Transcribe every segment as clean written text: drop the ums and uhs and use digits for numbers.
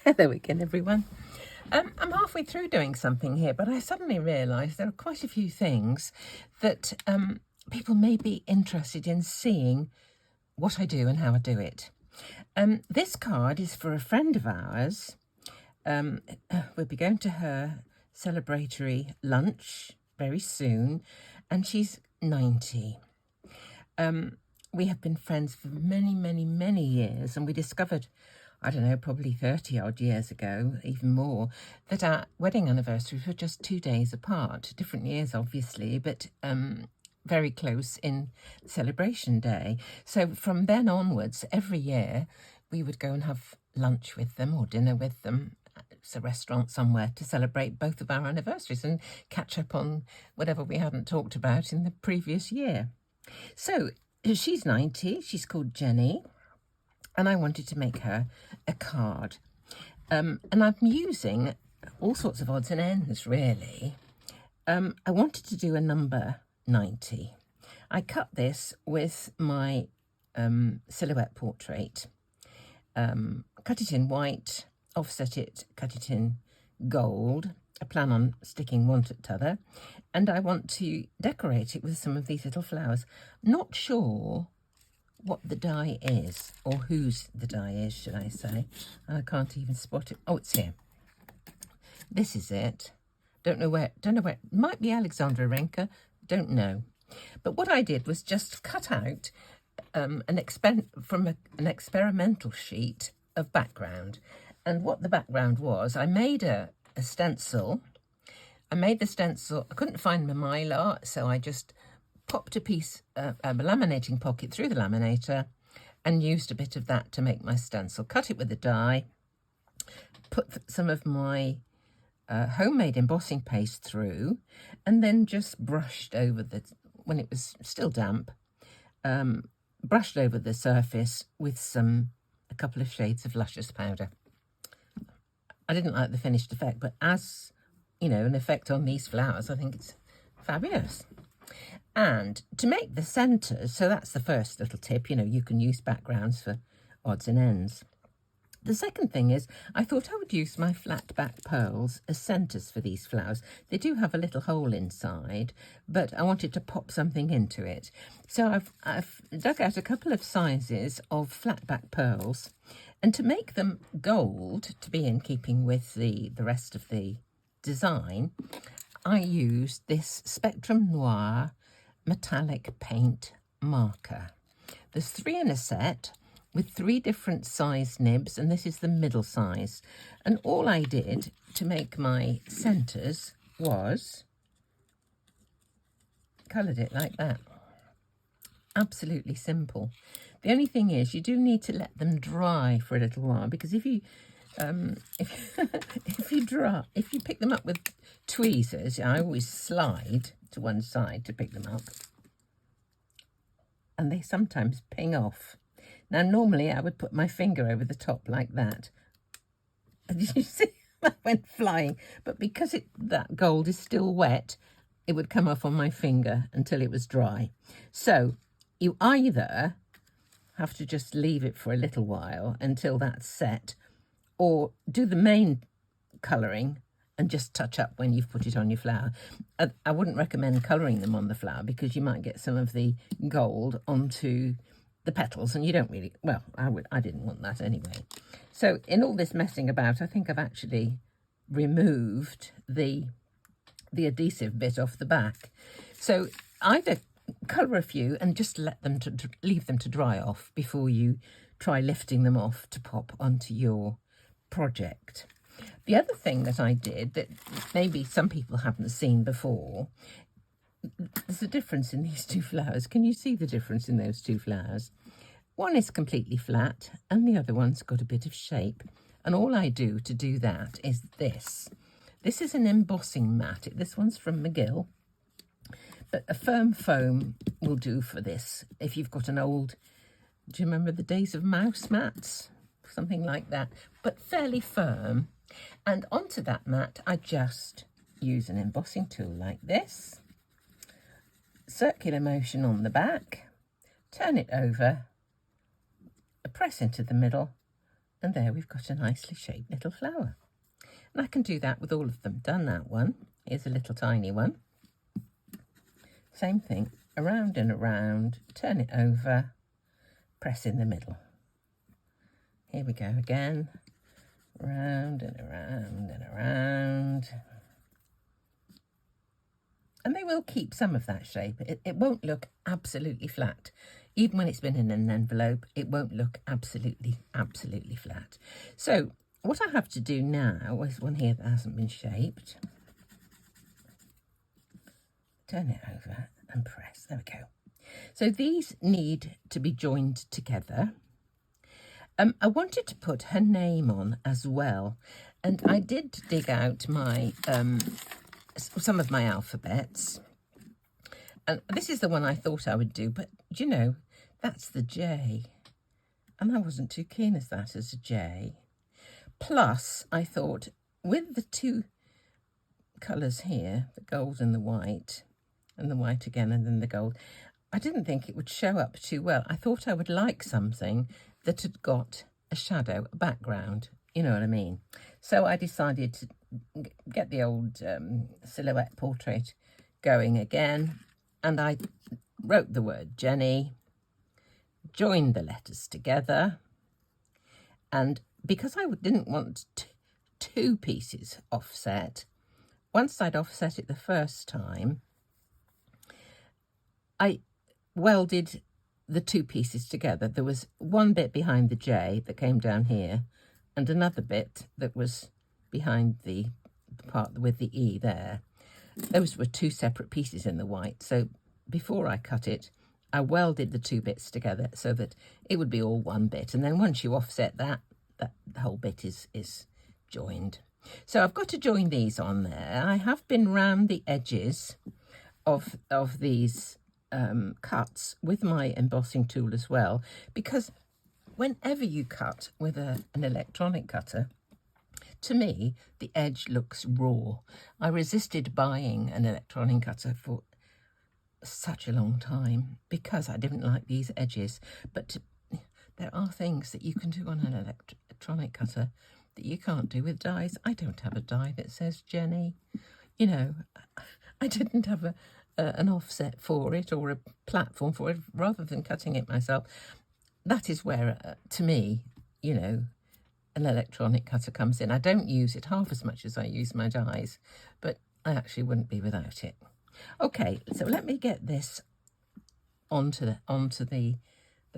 Hello again, everyone. I'm halfway through doing something here, but I suddenly realised there are quite a few things that people may be interested in seeing what I do and how I do it. This card is for a friend of ours. We'll be going to her celebratory lunch very soon, and she's 90. We have been friends for many, many, many years, and we discovered, I don't know, probably 30 odd years ago, even more, that our wedding anniversaries were just 2 days apart. Different years, obviously, but very close in celebration day. So from then onwards, every year, we would go and have lunch with them or dinner with them. It's a restaurant somewhere to celebrate both of our anniversaries and catch up on whatever we hadn't talked about in the previous year. So she's 90, she's called Jenny, and I wanted to make her a card. And I'm using all sorts of odds and ends, really. I wanted to do a number 90. I cut this with my silhouette portrait. Cut it in white, offset it, cut it in gold. I plan on sticking one to t'other, and I want to decorate it with some of these little flowers. Not sure what the die is, or whose the die is, should I say. And I can't even spot it. Oh, it's here. This is it. Don't know where. Might be Alexandra Renka. Don't know. But what I did was just cut out an experimental sheet of background. And what the background was, I made a stencil. I made the stencil. I couldn't find my mylar, so I just popped a piece of a laminating pocket through the laminator and used a bit of that to make my stencil. Cut it with a die, put some of my homemade embossing paste through, and then just brushed over when it was still damp, brushed over the surface with a couple of shades of luscious powder. I didn't like the finished effect, but as, you know, an effect on these flowers, I think it's fabulous. And to make the centres, so that's the first little tip, you know, you can use backgrounds for odds and ends. The second thing is, I thought I would use my flat back pearls as centres for these flowers. They do have a little hole inside, but I wanted to pop something into it. So I've dug out a couple of sizes of flat back pearls, and to make them gold, to be in keeping with the rest of the design, I used this Spectrum Noir metallic paint marker. There's 3 in a set with 3 different size nibs, and this is the middle size. And all I did to make my centres was coloured it like that. Absolutely simple. The only thing is, you do need to let them dry for a little while, because if you if you pick them up with tweezers, I always slide to one side to pick them up, and they sometimes ping off. Now, normally I would put my finger over the top like that. And did you see? That went flying. But because that gold is still wet, it would come off on my finger until it was dry. So you either have to just leave it for a little while until that's set, or do the main colouring and just touch up when you've put it on your flower. I wouldn't recommend colouring them on the flower, because you might get some of the gold onto the petals, and you don't really, well, I didn't want that anyway. So in all this messing about, I think I've actually removed the adhesive bit off the back. So either colour a few and just leave them to dry off before you try lifting them off to pop onto your project. The other thing that I did that maybe some people haven't seen before, there's a difference in these 2 flowers. Can you see the difference in those 2 flowers? One is completely flat and the other one's got a bit of shape. And all I do to do that is this. This is an embossing mat. This one's from McGill, but a firm foam will do for this. If you've got an old, do you remember the days of mouse mats? Something like that, but fairly firm. And onto that mat, I just use an embossing tool like this. Circular motion on the back, turn it over, press into the middle, And there we've got a nicely shaped little flower. And I can do that with all of them. Done that one. Here's a little tiny one. Same thing, around and around, turn it over, press in the middle. Here we go again, round and around and around. And they will keep some of that shape. It won't look absolutely flat. Even when it's been in an envelope, it won't look absolutely flat. So what I have to do now is one here that hasn't been shaped. Turn it over and press. There we go. So these need to be joined together. I wanted to put her name on as well, and I did dig out my some of my alphabets, and this is the one I thought I would do, but you know, that's the J, and I wasn't too keen as that as a J. Plus, I thought with the two colours here, the gold and the white again, and then the gold, I didn't think it would show up too well. I thought I would like something that had got a shadow, a background, you know what I mean? So I decided to get the old silhouette portrait going again, and I wrote the word Jenny, joined the letters together, and because I didn't want two pieces offset, once I'd offset it the first time, I welded the two pieces together. There was one bit behind the J that came down here, and another bit that was behind the part with the E there. Those were two separate pieces in the white. So before I cut it, I welded the two bits together so that it would be all one bit. And then once you offset that the whole bit is joined. So I've got to join these on there. I have been round the edges of these cuts with my embossing tool as well, because whenever you cut with an electronic cutter, to me the edge looks raw. I resisted buying an electronic cutter for such a long time because I didn't like these edges, but there are things that you can do on an electronic cutter that you can't do with dies. I don't have a die that says Jenny, you know. I didn't have an offset for it or a platform for it. Rather than cutting it myself, that is where to me, you know, an electronic cutter comes in. I don't use it half as much as I use my dies, but I actually wouldn't be without it. Okay, so let me get this onto the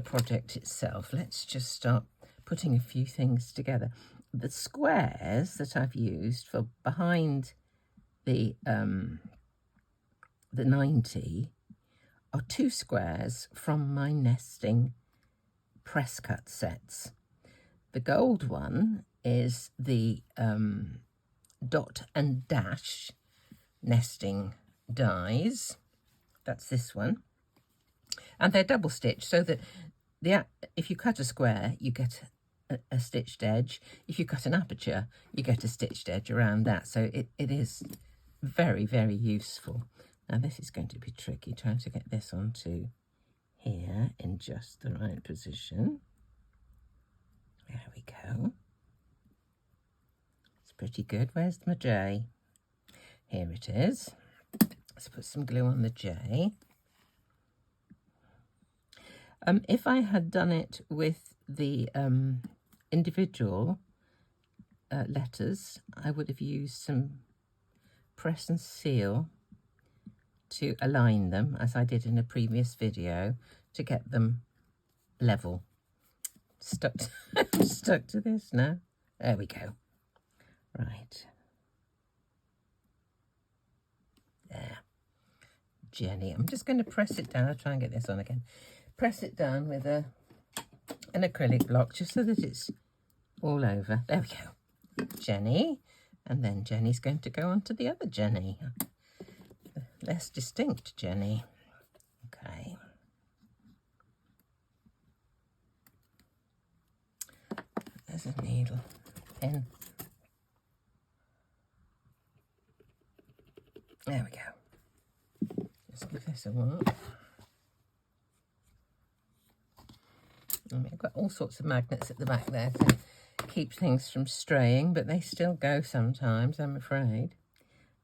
project itself. Let's just start putting a few things together. The squares that I've used for behind the 90 are two squares from my nesting Presscut sets. The gold one is the dot and dash nesting dies. That's this one. And they're double stitched so that if you cut a square, you get a stitched edge. If you cut an aperture, you get a stitched edge around that. So it is very, very useful. Now this is going to be tricky, trying to get this onto here in just the right position. There we go. It's pretty good. Where's my J? Here it is. Let's put some glue on the J. If I had done it with the individual letters, I would have used some press and seal to align them, as I did in a previous video, to get them level. Stuck to this now. There we go. Right. There. Jenny. I'm just going to press it down. I'll try and get this on again. Press it down with an acrylic block just so that it's all over. There we go. Jenny. And then Jenny's going to go on to the other Jenny. The less distinct Jenny. Okay. There's a needle, pin. There we go. Just give this a whirl. I've got all sorts of magnets at the back there to keep things from straying, but they still go sometimes, I'm afraid.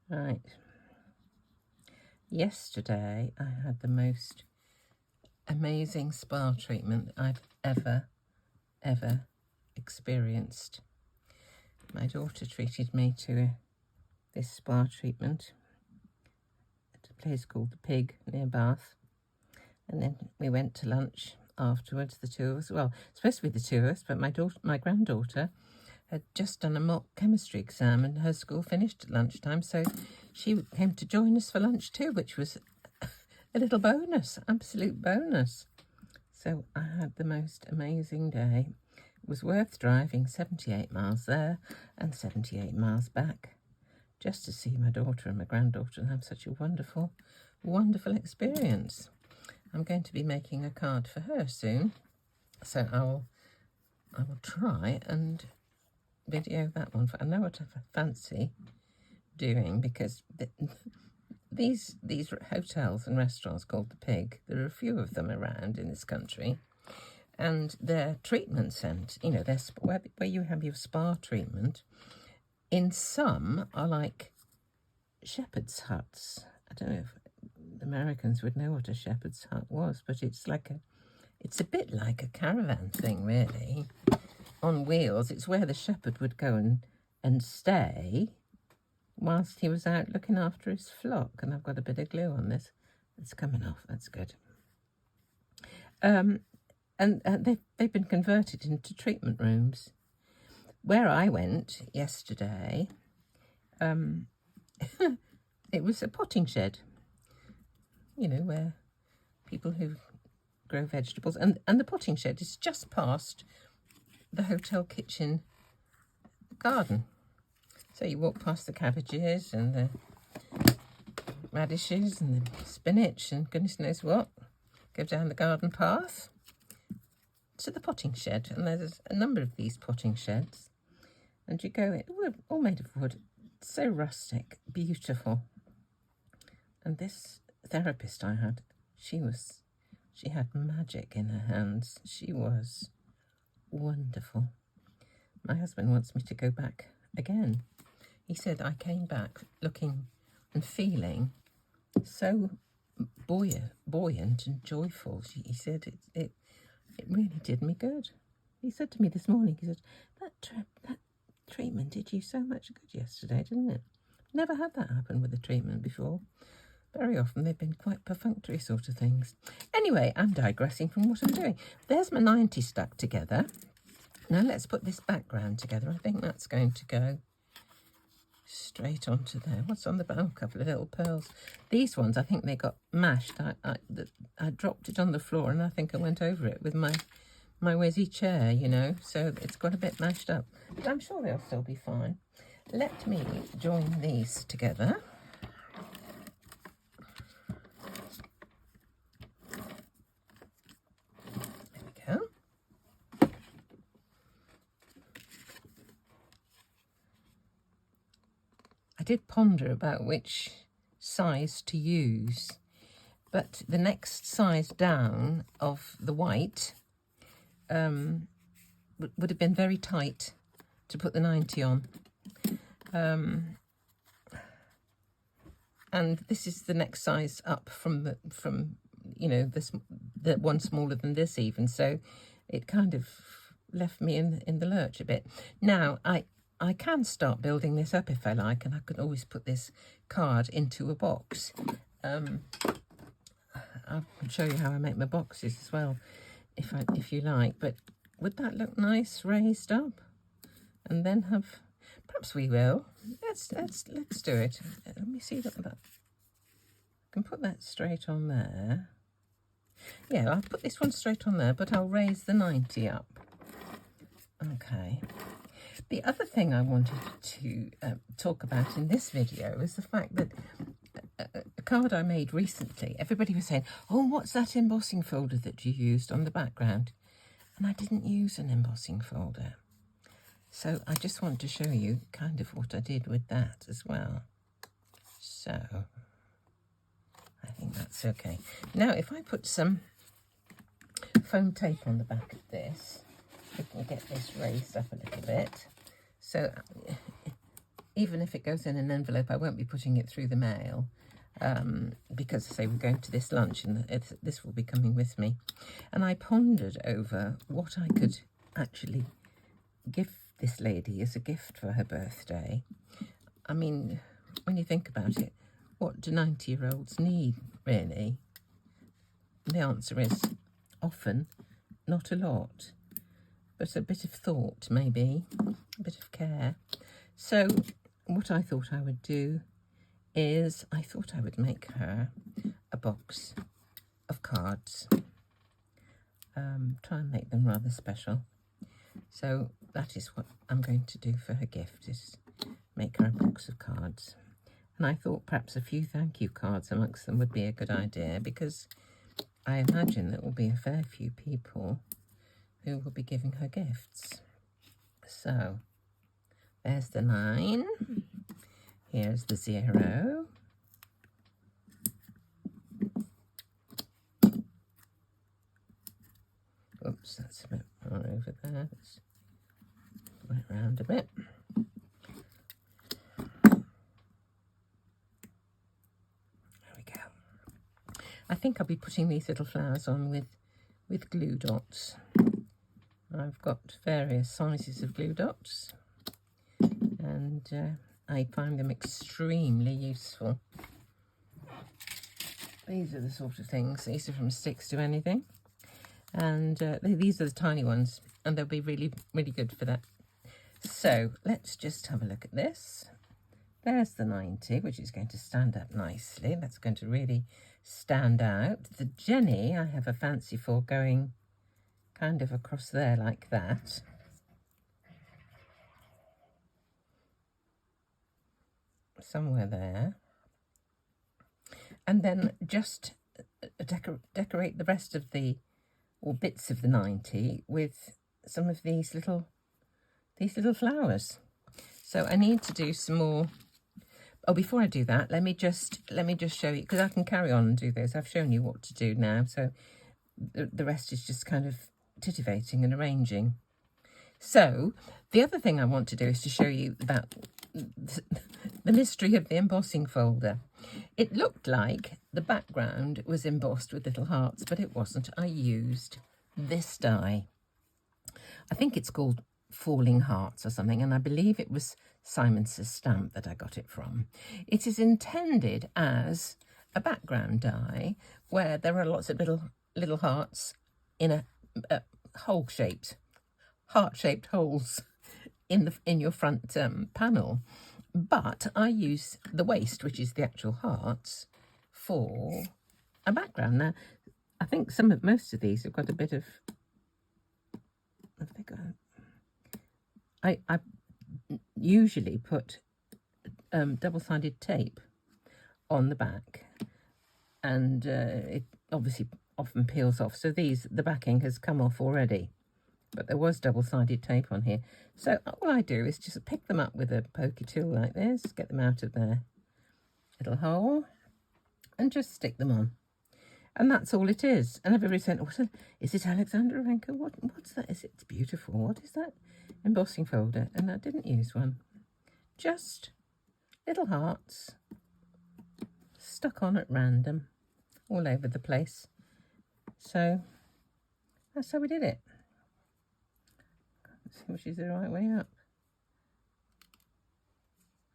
Right. Yesterday, I had the most amazing spa treatment I've ever experienced. My daughter treated me to this spa treatment at a place called the Pig near Bath, and then we went to lunch afterwards, the two of us. Well, supposed to be the two of us, but my granddaughter had just done a mock chemistry exam and her school finished at lunchtime, so she came to join us for lunch too, which was a little bonus, absolute bonus. So I had the most amazing day. It was worth driving 78 miles there and 78 miles back just to see my daughter and my granddaughter and have such a wonderful, wonderful experience. I'm going to be making a card for her soon, so I will try and video that one. I know what I fancy doing, because these hotels and restaurants called the Pig, there are a few of them around in this country, and their treatment centre, you know, where you have your spa treatment, in some are like shepherd's huts. I don't know if the Americans would know what a shepherd's hut was, but it's a bit like a caravan thing, really, on wheels. It's where the shepherd would go and stay whilst he was out looking after his flock. And I've got a bit of glue on this. It's coming off. That's good. And they've been converted into treatment rooms. Where I went yesterday, it was a potting shed, you know, where people who grow vegetables, and the potting shed is just past the hotel kitchen garden. So you walk past the cabbages and the radishes and the spinach and goodness knows what, go down the garden path to the potting shed, and there's a number of these potting sheds, and you go in, all made of wood, so rustic, beautiful. And this therapist I had, she had magic in her hands. She was wonderful. My husband wants me to go back again. He said I came back looking and feeling so buoyant and joyful. He said it really did me good. He said to me this morning, he said, that treatment did you so much good yesterday, didn't it? Never had that happen with a treatment before. Very often they've been quite perfunctory sort of things. Anyway, I'm digressing from what I'm doing. There's my 90 stuck together. Now let's put this background together. I think that's going to go straight onto there. What's on the back? Oh, a couple of little pearls. These ones, I think they got mashed. I dropped it on the floor and I think I went over it with my whizzy chair, you know, so it's got a bit mashed up. But I'm sure they'll still be fine. Let me join these together. I did ponder about which size to use, but the next size down of the white would have been very tight to put the 90 on. And this is the next size up from you know, the one smaller than this even, so it kind of left me in the lurch a bit. Now I can start building this up if I like, and I could always put this card into a box. I'll show you how I make my boxes as well, if you like. But would that look nice raised up? And then have, perhaps we will. Let's do it. Let me see that. I can put that straight on there. Yeah, I'll put this one straight on there, but I'll raise the 90 up. Okay. The other thing I wanted to talk about in this video is the fact that a card I made recently, everybody was saying, oh, what's that embossing folder that you used on the background? And I didn't use an embossing folder. So I just want to show you kind of what I did with that as well. So I think that's okay. Now, if I put some foam tape on the back of this, we can get this raised up a little bit. So even if it goes in an envelope, I won't be putting it through the mail because, say, we're going to this lunch and this will be coming with me. And I pondered over what I could actually give this lady as a gift for her birthday. I mean, when you think about it, what do 90-year-olds need, really? The answer is often not a lot, but a bit of thought, maybe, a bit of care. So what I thought I would do is I thought I would make her a box of cards. Try and make them rather special. So that is what I'm going to do for her gift, is make her a box of cards. And I thought perhaps a few thank you cards amongst them would be a good idea, because I imagine there will be a fair few people who will be giving her gifts. So there's the 9. Here's the 0. Oops, that's a bit far over there. Let's go it round a bit. There we go. I think I'll be putting these little flowers on with glue dots. I've got various sizes of glue dots, and I find them extremely useful. These are the sort of things, these are from sticks to anything, and these are the tiny ones, and they'll be really, really good for that. So let's just have a look at this. There's the 90, which is going to stand up nicely. That's going to really stand out. The Jenny, I have a fancy for going kind of across there like that. Somewhere there. And then just decorate the rest of the, or bits of the 90 with some of these little flowers. So I need to do some more. Oh, before I do that, let me just show you, because I can carry on and do this. I've shown you what to do now, so the rest is just kind of titivating and arranging. So the other thing I want to do is to show you about the mystery of the embossing folder. It looked like the background was embossed with little hearts, but it wasn't. I used this die. I think it's called Falling Hearts or something, and I believe it was Simons's stamp that I got it from. It is intended as a background die where there are lots of little hearts in a heart-shaped holes in your front panel. But I use the waste, which is the actual hearts, for a background. Now, I think most of these have got a bit of. I usually put double-sided tape on the back, and it obviously often peels off. So the backing has come off already, but there was double-sided tape on here. So all I do is just pick them up with a pokey tool like this, get them out of their little hole, and just stick them on. And that's all it is. And everybody said, is it Alexander Renko? What's that? It's beautiful. What is that embossing folder? And I didn't use one. Just little hearts stuck on at random all over the place. So that's how we did it. Let's see which is the right way up.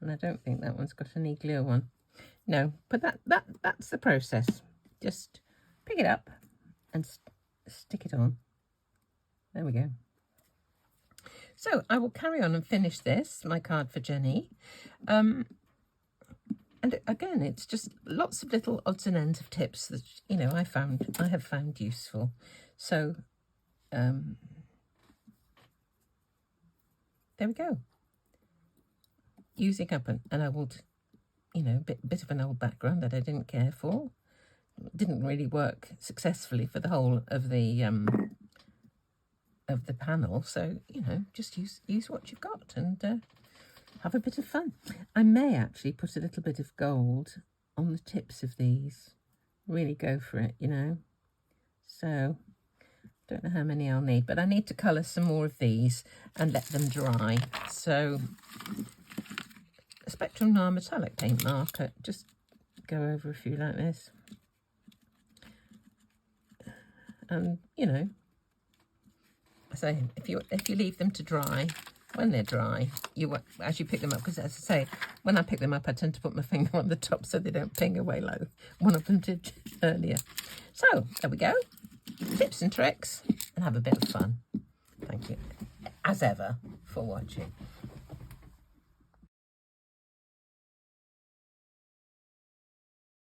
And I don't think that one's got any glue on. No, but that's the process. Just pick it up and stick it on. There we go. So I will carry on and finish this, my card for Jenny. And again, it's just lots of little odds and ends of tips that, I have found useful. So there we go. Using up an old, bit of an old background that I didn't care for. Didn't really work successfully for the whole of the panel, so just use what you've got and have a bit of fun. I may actually put a little bit of gold on the tips of these. Really go for it, So Don't know how many I'll need, but I need to colour some more of these and let them dry. So a Spectrum Noir metallic paint marker, just go over a few like this. And you know, I say if you leave them to dry, when they're dry, as you pick them up, because as I say, when I pick them up, I tend to put my finger on the top so they don't ping away like one of them did earlier. So there we go, tips and tricks, and have a bit of fun. Thank you, as ever, for watching.